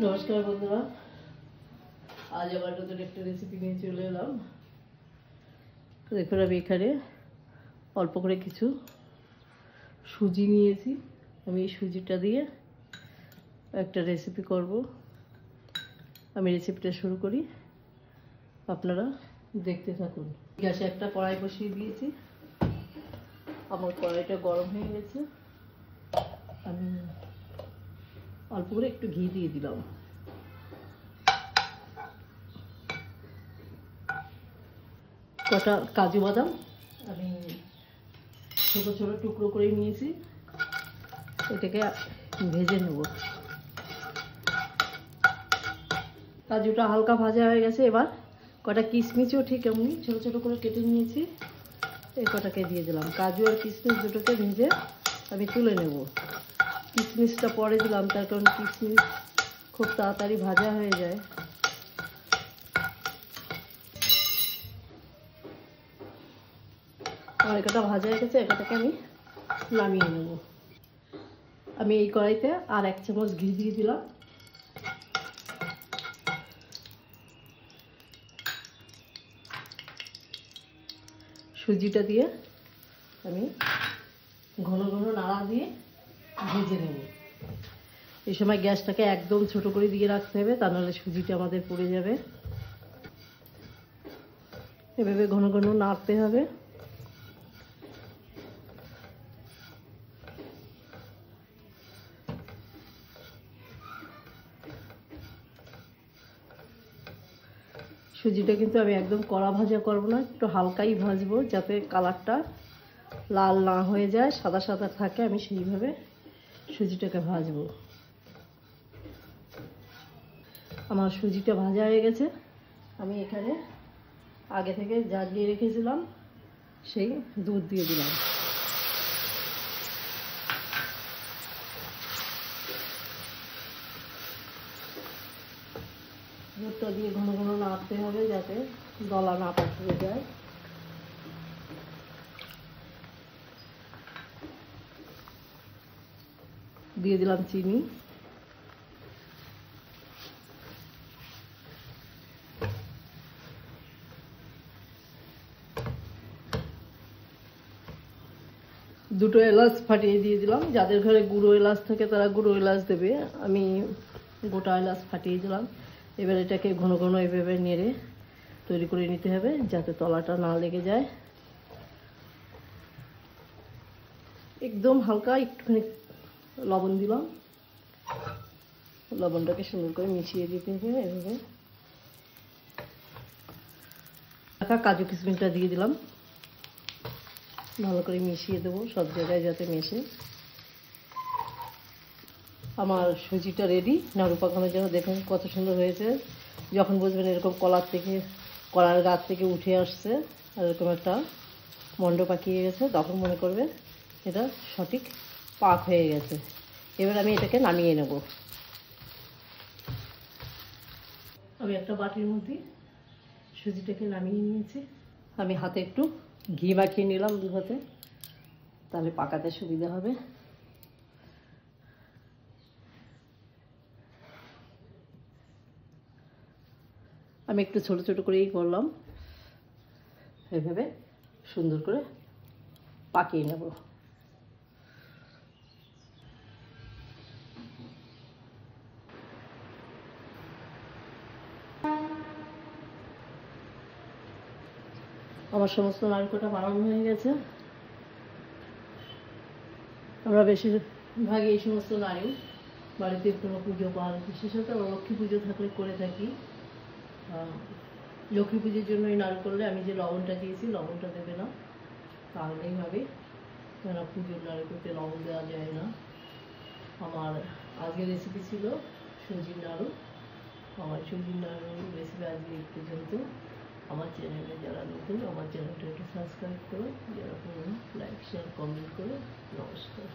নমস্কার বন্ধুরা, আজ আবার নতুন একটা রেসিপি নিয়ে চলে এলাম। দেখুন, আমি এখানে অল্প করে কিছু সুজি নিয়েছি। আমি এই সুজিটা দিয়ে একটা রেসিপি করব। আমি রেসিপিটা শুরু করি, আপনারা দেখতে থাকুন। গ্যাসে একটা কড়াই বসিয়ে দিয়েছি। আমার কড়াইটা গরম হয়ে গেছে। আমি অল্প করে একটু ঘি দিয়ে দিলাম। কটা কাজু বাদাম আমি ছোটো ছোটো টুকরো করে নিয়েছি, এটাকে ভেজে নেব। কাজুটা হালকা ভাজা হয়ে গেছে। এবার কটা কিশমিশও ঠিক এমনি ছোটো ছোটো করে কেটে নিয়েছি, এই কটাকে দিয়ে দিলাম। কাজু আর কিশমিশ দুটোকে ভেজে আমি তুলে নেব। কিশমিশটা পরে দিলাম, তার কারণ কিশমিশ খুব তাড়াতাড়ি ভাজা হয়ে যায়। আমার একটা ভাজা হয়ে গেছে, এটাকে আমি নামিয়ে নেব। আমি এই কড়াইতে আর 1 চামচ ঘি দিয়ে দিলাম। সুজিটা দিয়ে আমি ঘন ঘন নাড়া দিয়ে ভেজে নেব। এই সময় গ্যাসটাকে একদম ছোট করে দিয়ে রাখতে হবে, তা নাহলে সুজিটা আমাদের পুড়ে যাবে। এভাবে ঘন ঘন নাড়তে হবে। সুজিটা কিন্তু আমি একদম কড়া ভাজা করবো না, একটু হালকাই ভাজবো, যাতে কালারটা লাল না হয়ে যায়, সাদা সাদা থাকে। আমি সেইভাবে সুজিটাকে ভাজবো। আমার সুজিটা ভাজা হয়ে গেছে। আমি এখানে আগে থেকে জাগিয়ে রেখেছিলাম সেই দুধ দিয়ে দিলাম। দুধটা দিয়ে ঘন ঘন নাড়তে হবে, যাতে দলা না পাকিয়ে যায়। দিয়ে দিলাম চিনি। দুটো এলাচ ফাটিয়ে দিয়ে দিলাম। যাদের ঘরে গুঁড়ো এলাচ থাকে তারা গুঁড়ো এলাচ দেবে, আমি গোটা এলাচ ফাটিয়ে দিলাম। এবার এটাকে ঘন ঘন এভাবে নেড়ে তৈরি করে নিতে হবে, যাতে তলাটা না লেগে যায়। একদম হালকা একটুখানি লবণ দিলাম। লবণটাকে সুন্দর করে মিশিয়ে দিতে হবে। এভাবে কাজু কিশমিশটা দিয়ে দিলাম, ভালো করে মিশিয়ে দেবো সব জায়গায় যাতে মেশে। আমার সুজিটা রেডি নাড়ু পাকানোর জন্য। দেখুন কত সুন্দর হয়েছে। যখন বুঝবেন এরকম কলার গাছ থেকে উঠে আসছে আর এরকম একটা মণ্ড পাকিয়ে গেছে, তখন মনে করবে এটা সঠিক পাক হয়ে গেছে। এবার আমি এটাকে নামিয়ে নেব। আমি একটা বাটির মধ্যে সুজিটাকে নামিয়ে নিয়েছি। আমি হাতে একটু ঘি মাখিয়ে নিলাম দু হাতে, তাহলে পাকাতে সুবিধা হবে। আমি একটু ছোট ছোট করেই করলাম। এভাবে সুন্দর করে পাকিয়ে নেব। আমার সমস্ত নারকেলটা বানানো হয়ে গেছে। আমরা বেশিরভাগ এই সমস্ত নাড়ু বাড়িতে কোনো পুজো পাল, বিশেষত লক্ষ্মী পুজো থাকলে করে থাকি। লক্ষ্মী পুজোর জন্য এই নাড়ু করলে আমি যে লবণটা দিয়েছি, লবণটা দেবে না, তাহলেই হবে, কেন পুজোর নাড়ু করতে লবণ দেওয়া যায় না। আমার আজকের রেসিপি ছিল সুজির নাড়ু। আমার সুজির নাড়ু রেসিপি আজকে এই পর্যন্ত। আমার চ্যানেলে যারা নতুন, আমার চ্যানেলটা একটু সাবস্ক্রাইব করো, যারা পুরনো লাইক শেয়ার কমেন্ট করো। নমস্কার।